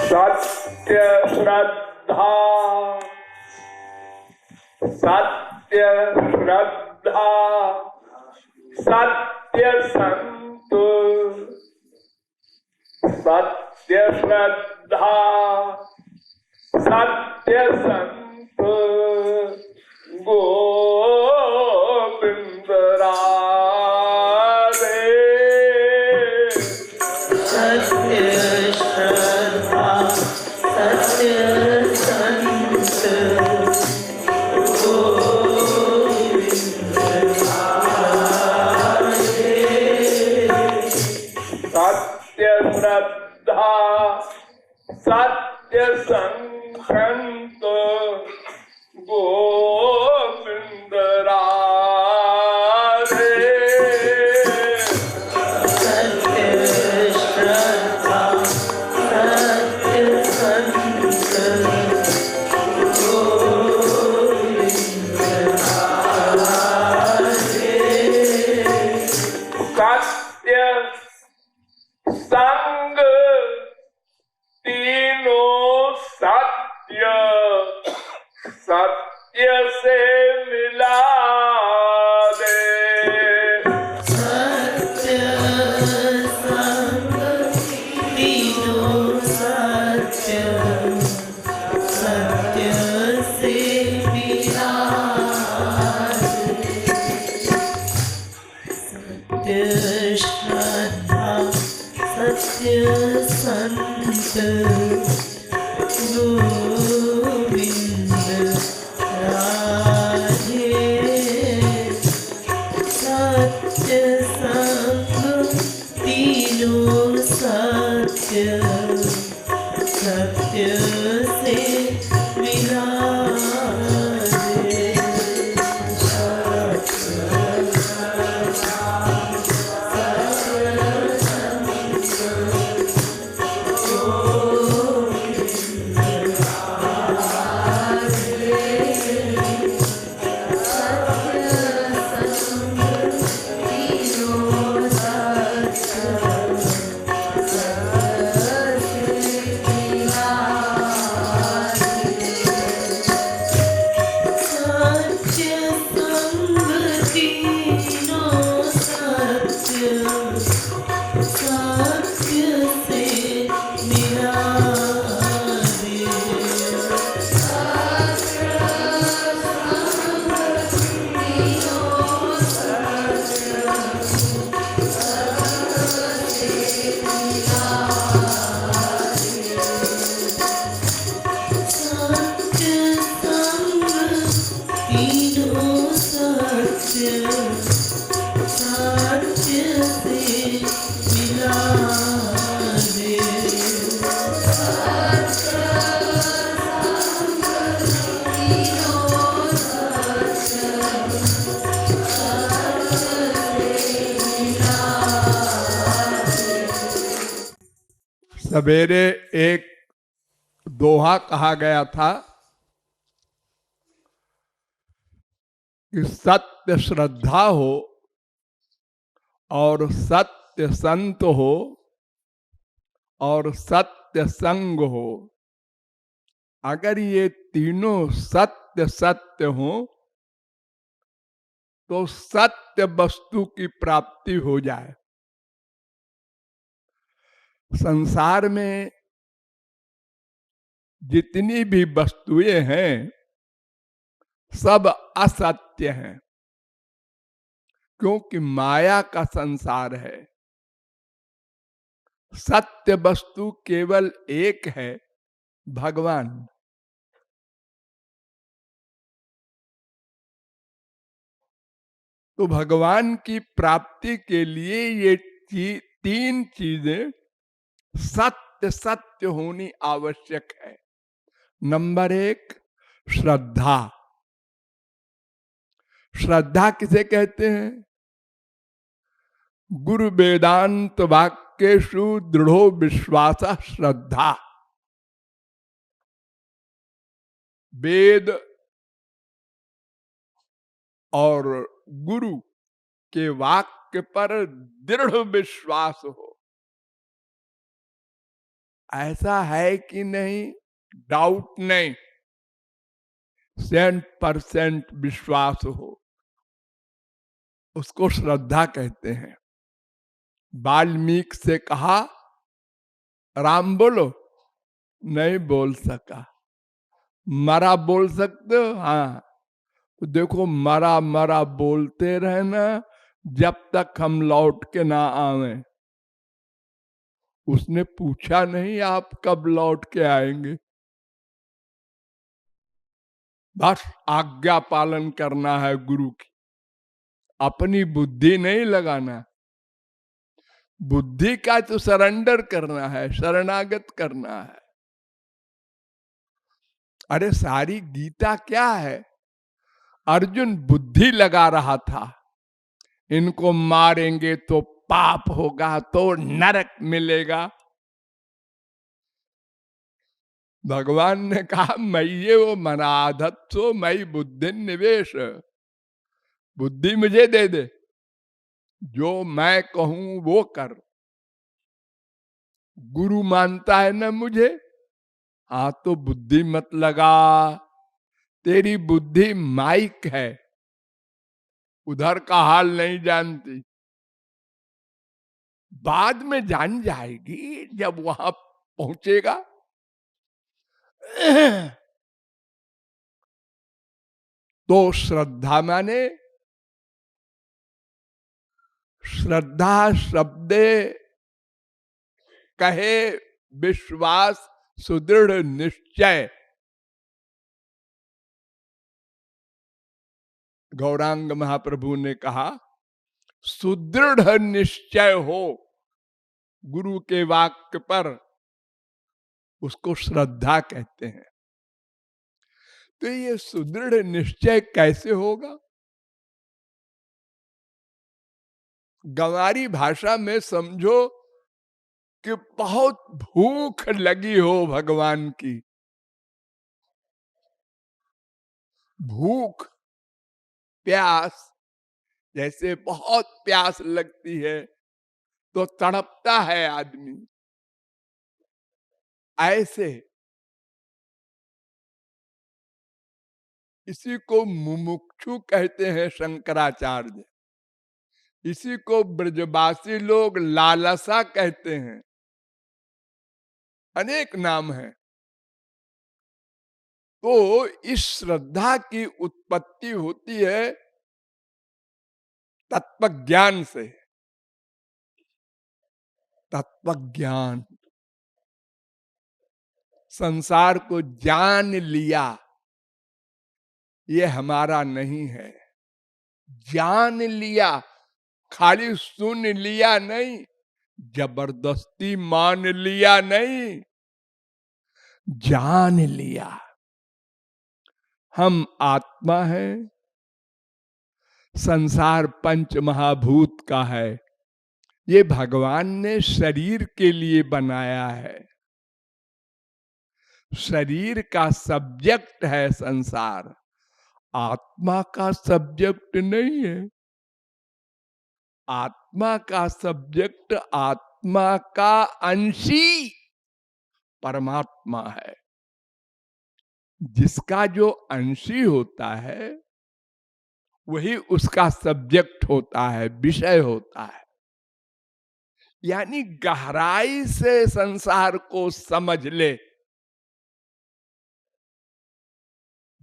सत्य श्रद्धा, सत्य श्रद्धा, सत्य संत, सत्य श्रद्धा, सत्य संत, गोविंद राधे। सत्य श्रद्धा, सत्य संत, गोविंद राधे। सत्य श्रद्धा, सत्य संत, गोविंद राधे। सत्य श्रद्धा, सत्य संत, गोविंद राधे। सत्य संग, तीनों सत्य, सत्य से मिला दे। सत्य संग, तीनों सत्य, सत्य से मिला दे। सत्य श्रद्धा, सत्य संत, गोविंद राधे। सत्य संग, तीनों सत्य, सत्य से मिला दे। सवेरे एक दोहा कहा गया था कि सत्य श्रद्धा हो और सत्य संत हो और सत्य संग हो। अगर ये तीनों सत्य सत्य हो तो सत्य वस्तु की प्राप्ति हो जाए। संसार में जितनी भी वस्तुएं हैं सब असत्य हैं, क्योंकि माया का संसार है। सत्य वस्तु केवल एक है, भगवान। तो भगवान की प्राप्ति के लिए ये तीन चीजें सत्य सत्य होनी आवश्यक है। नंबर एक, श्रद्धा। श्रद्धा किसे कहते हैं? गुरु वेदांत वाक्येषु दृढ़ो विश्वास श्रद्धा। वेद और गुरु के वाक्य पर दृढ़ विश्वास हो। ऐसा है कि नहीं, डाउट नहीं, 100% विश्वास हो, उसको श्रद्धा कहते हैं। वाल्मीकि से कहा राम बोलो, नहीं बोल सका। मरा बोल सकते हो? हाँ। तो देखो, मरा मरा बोलते रहना जब तक हम लौट के ना आवे। उसने पूछा नहीं आप कब लौट के आएंगे, बस आज्ञा पालन करना है गुरु की, अपनी बुद्धि नहीं लगाना। बुद्धि का तो सरेंडर करना है, शरणागत करना है। अरे सारी गीता क्या है? अर्जुन बुद्धि लगा रहा था, इनको मारेंगे तो पाप होगा, तो नरक मिलेगा। भगवान ने कहा मैं ये वो मनाधत्सो मई बुद्धि निवेश, बुद्धि मुझे दे दे, जो मैं कहूं वो कर। गुरु मानता है ना मुझे, हाँ तो बुद्धि मत लगा, तेरी बुद्धि माइक है, उधर का हाल नहीं जानती। बाद में जान जाएगी जब वहां पहुंचेगा। तो श्रद्धा माने, श्रद्धा शब्दे कहे विश्वास, सुदृढ़ निश्चय। गौरांग महाप्रभु ने कहा सुदृढ़ निश्चय हो गुरु के वाक्य पर, उसको श्रद्धा कहते हैं। तो ये सुदृढ़ निश्चय कैसे होगा? गंवारी भाषा में समझो कि बहुत भूख लगी हो भगवान की, भूख प्यास, जैसे बहुत प्यास लगती है तो तड़पता है आदमी, ऐसे इसी को मुमुक्षु कहते हैं शंकराचार्य, इसी को ब्रजवासी लोग लालसा कहते हैं, अनेक नाम है। तो इस श्रद्धा की उत्पत्ति होती है तत्व ज्ञान से। तत्व ज्ञान, संसार को जान लिया, ये हमारा नहीं है। जान लिया, खाली सुन लिया नहीं, जबरदस्ती मान लिया नहीं, जान लिया। हम आत्मा है, संसार पंच महाभूत का है, ये भगवान ने शरीर के लिए बनाया है। शरीर का सब्जेक्ट है संसार, आत्मा का सब्जेक्ट नहीं है। आत्मा का सब्जेक्ट, आत्मा का अंशी परमात्मा है। जिसका जो अंशी होता है वही उसका सब्जेक्ट होता है, विषय होता है। यानी गहराई से संसार को समझ ले,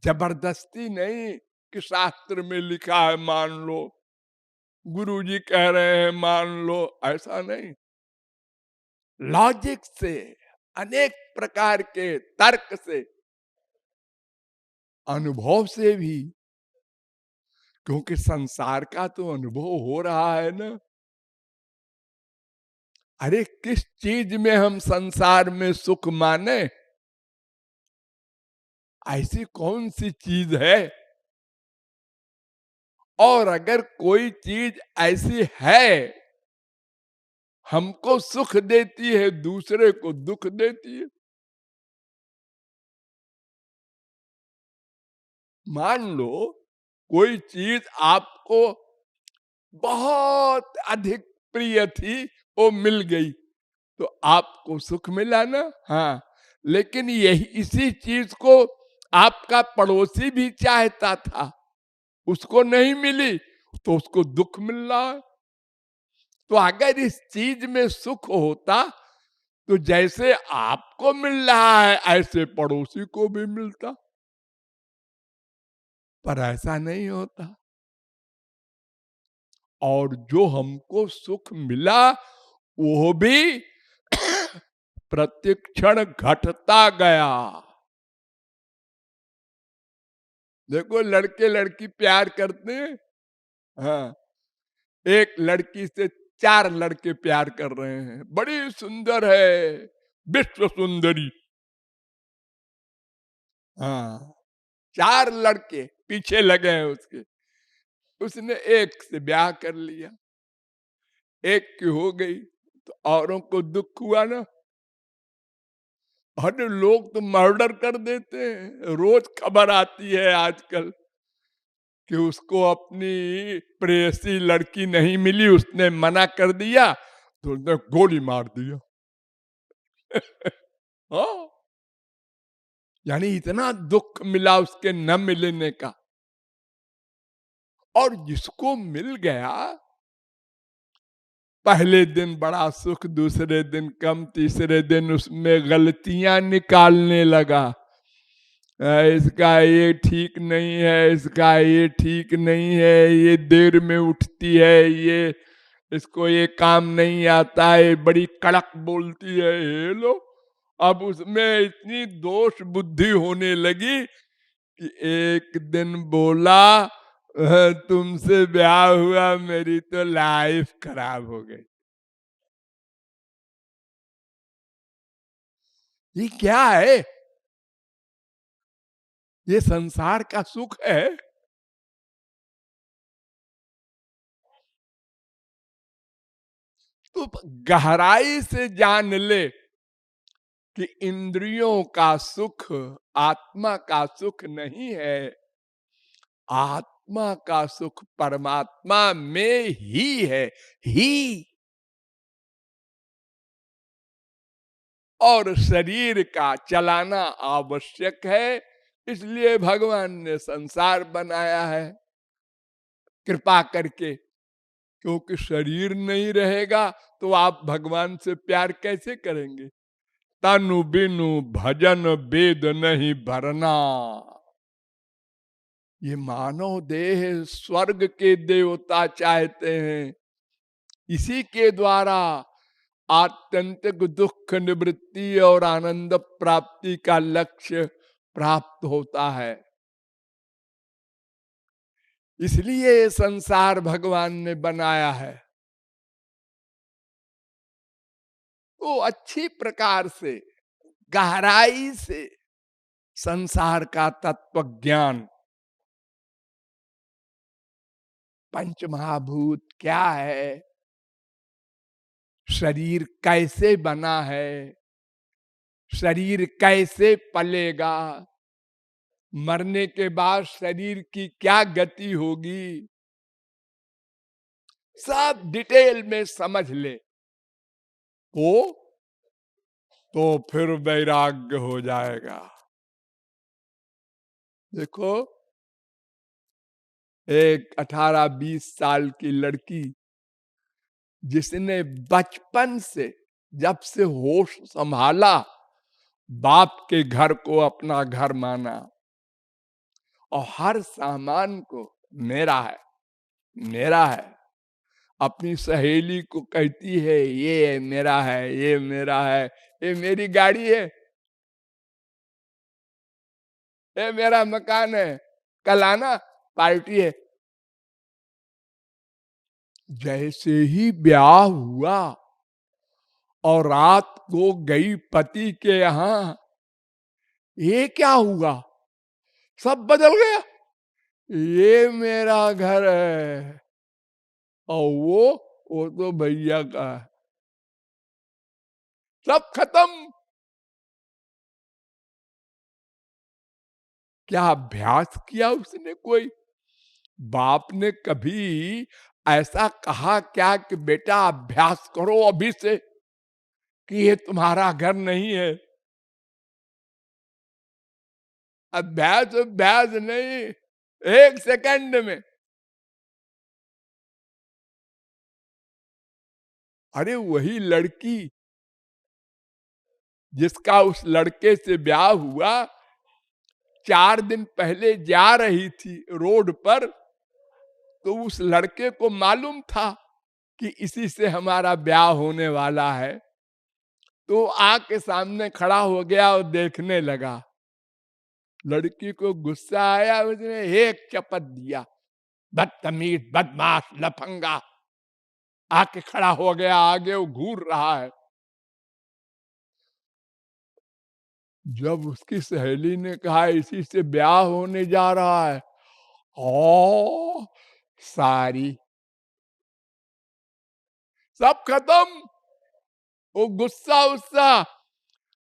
जबरदस्ती नहीं कि शास्त्र में लिखा है मान लो, गुरुजी कह रहे हैं मान लो, ऐसा नहीं। लॉजिक से, अनेक प्रकार के तर्क से, अनुभव से भी, क्योंकि संसार का तो अनुभव हो रहा है ना। अरे किस चीज में हम संसार में सुख माने? ऐसी कौन सी चीज है? और अगर कोई चीज ऐसी है हमको सुख देती है, दूसरे को दुख देती है। मान लो कोई चीज आपको बहुत अधिक प्रिय थी, वो मिल गई, तो आपको सुख मिला ना। हाँ, लेकिन यही इसी चीज को आपका पड़ोसी भी चाहता था, उसको नहीं मिली तो उसको दुख मिल रहा है। तो अगर इस चीज में सुख होता तो जैसे आपको मिल रहा है ऐसे पड़ोसी को भी मिलता, पर ऐसा नहीं होता। और जो हमको सुख मिला वो भी प्रतिक्षण घटता गया। देखो लड़के लड़की प्यार करते हैं, हाँ, एक लड़की से 4 लड़के प्यार कर रहे हैं, बड़ी सुंदर है, विश्व सुंदरी। हाँ, 4 लड़के पीछे लगे हैं उसके। उसने एक से ब्याह कर लिया, एक की हो गई, तो औरों को दुख हुआ ना। अरे लोग तो मर्डर कर देते हैं, रोज खबर आती है आजकल कि उसको अपनी प्रेयसी लड़की नहीं मिली, उसने मना कर दिया तो उसने गोली मार दिया। हाँ, यानी इतना दुख मिला उसके न मिलने का। और जिसको मिल गया, पहले दिन बड़ा सुख, दूसरे दिन कम, तीसरे दिन उसमें गलतियां निकालने लगा। इसका ये ठीक नहीं है, इसका ये ठीक नहीं है, ये देर में उठती है, ये इसको ये काम नहीं आता है, बड़ी कड़क बोलती है, ये लो। अब उसमें इतनी दोष बुद्धि होने लगी कि एक दिन बोला, तुमसे ब्याह हुआ मेरी तो लाइफ खराब हो गई। ये क्या है? ये संसार का सुख है? तो गहराई से जान ले कि इंद्रियों का सुख आत्मा का सुख नहीं है। आत्मा का सुख परमात्मा में ही है, ही। और शरीर का चलाना आवश्यक है, इसलिए भगवान ने संसार बनाया है कृपा करके। क्योंकि शरीर नहीं रहेगा तो आप भगवान से प्यार कैसे करेंगे? तनु बिनु भजन वेद नहीं भरना। ये मानव देह स्वर्ग के देवता चाहते हैं, इसी के द्वारा आत्यंतिक दुख निवृत्ति और आनंद प्राप्ति का लक्ष्य प्राप्त होता है। इसलिए ये संसार भगवान ने बनाया है। तो अच्छी प्रकार से गहराई से संसार का तत्व ज्ञान, पंच महाभूत क्या है, शरीर कैसे बना है, शरीर कैसे पलेगा, मरने के बाद शरीर की क्या गति होगी, सब डिटेल में समझ ले तो फिर वैराग्य हो जाएगा। देखो, एक 18-20 साल की लड़की जिसने बचपन से, जब से होश संभाला, बाप के घर को अपना घर माना और हर सामान को मेरा है, मेरा है। अपनी सहेली को कहती है ये मेरा है, ये मेरा है, ये मेरी गाड़ी है, ये मेरा मकान है, कल आना पार्टी है। जैसे ही ब्याह हुआ और रात को गई पति के यहां, ये क्या हुआ? सब बदल गया। ये मेरा घर है और वो तो भैया का है। सब खत्म। क्या अभ्यास किया उसने? कोई बाप ने कभी ऐसा कहा क्या कि बेटा अभ्यास करो अभी से कि ये तुम्हारा घर नहीं है। अभ्यास अभ्यास नहीं, 1 सेकंड में। अरे वही लड़की जिसका उस लड़के से ब्याह हुआ, 4 दिन पहले जा रही थी रोड पर, तो उस लड़के को मालूम था कि इसी से हमारा ब्याह होने वाला है। तो आग के सामने खड़ा हो गया और देखने लगा। लड़की को गुस्सा आया, उसने एक चपत दिया, बदतमीज, बदमाश, लफंगा। आके खड़ा हो गया आगे, वो घूर रहा है। जब उसकी सहेली ने कहा इसी से ब्याह होने जा रहा है, ओ सारी सब खत्म। वो गुस्सा उस्सा,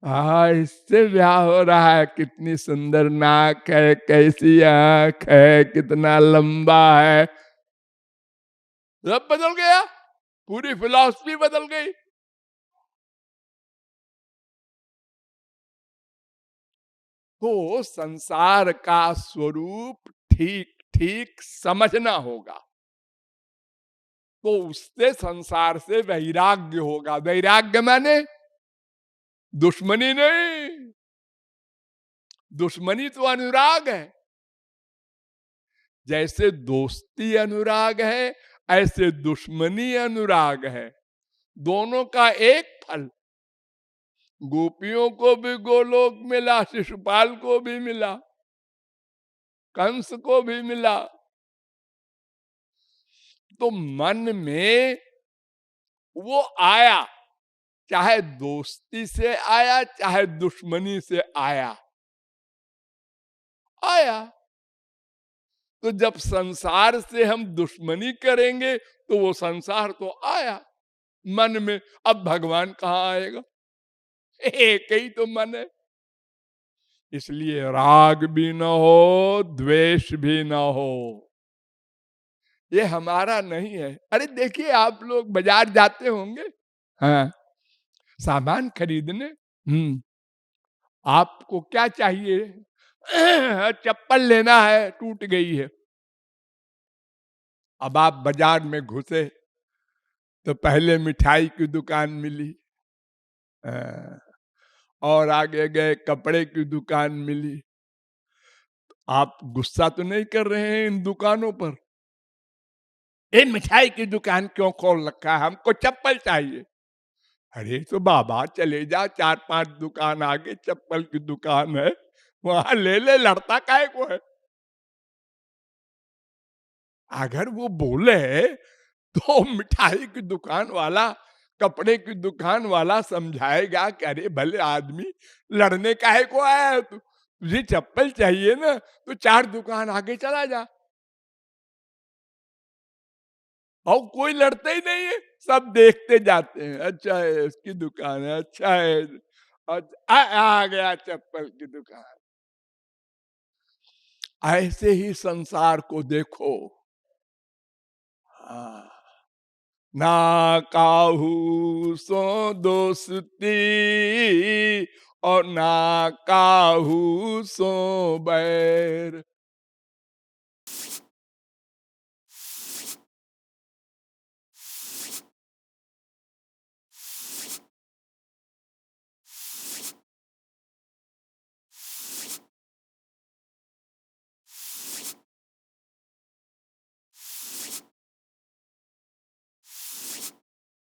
हाँ इससे ब्याह हो रहा है, कितनी सुंदर नाक है, कैसी आंख है, कितना लंबा है, सब बदल गया, पूरी फिलॉसफी बदल गई। तो संसार का स्वरूप ठीक ठीक समझना होगा, तो उससे संसार से वैराग्य होगा। वैराग्य माने दुश्मनी नहीं, दुश्मनी तो अनुराग है। जैसे दोस्ती अनुराग है, ऐसे दुश्मनी अनुराग है। दोनों का एक फल। गोपियों को भी गोलोक मिला, शिशुपाल को भी मिला, कंस को भी मिला। तो मन में वो आया, चाहे दोस्ती से आया, चाहे दुश्मनी से आया, आया। तो जब संसार से हम दुश्मनी करेंगे तो वो संसार तो आया मन में। अब भगवान कहाँ आएगा? एक ही तो मन है। इसलिए राग भी न हो, द्वेष भी न हो, ये हमारा नहीं है। अरे देखिए, आप लोग बाजार जाते होंगे, हाँ, सामान खरीदने। आपको क्या चाहिए? चप्पल लेना है, टूट गई है। अब आप बाजार में घुसे तो पहले मिठाई की दुकान मिली, हाँ, और आगे गए कपड़े की दुकान मिली। आप गुस्सा तो नहीं कर रहे हैं इन दुकानों पर? ये मिठाई की दुकान क्यों खोल रखा है, हमको चप्पल चाहिए। अरे तो बाबा चले जा, 4-5 दुकान आगे चप्पल की दुकान है, वहां ले ले, लड़ता काहे को है? अगर वो बोले तो मिठाई की दुकान वाला, कपड़े की दुकान वाला समझाएगा कि अरे भले आदमी, लड़ने काहे को आया है तू? तुझे चप्पल चाहिए ना, तो 4 दुकान आगे चला जा। और कोई लड़ते ही नहीं है, सब देखते जाते हैं। अच्छा है, इसकी दुकान है, अच्छा है, आ गया चप्पल की दुकान। ऐसे ही संसार को देखो। हाँ, ना काहू सो दोस्ती और ना काहू सो बैर।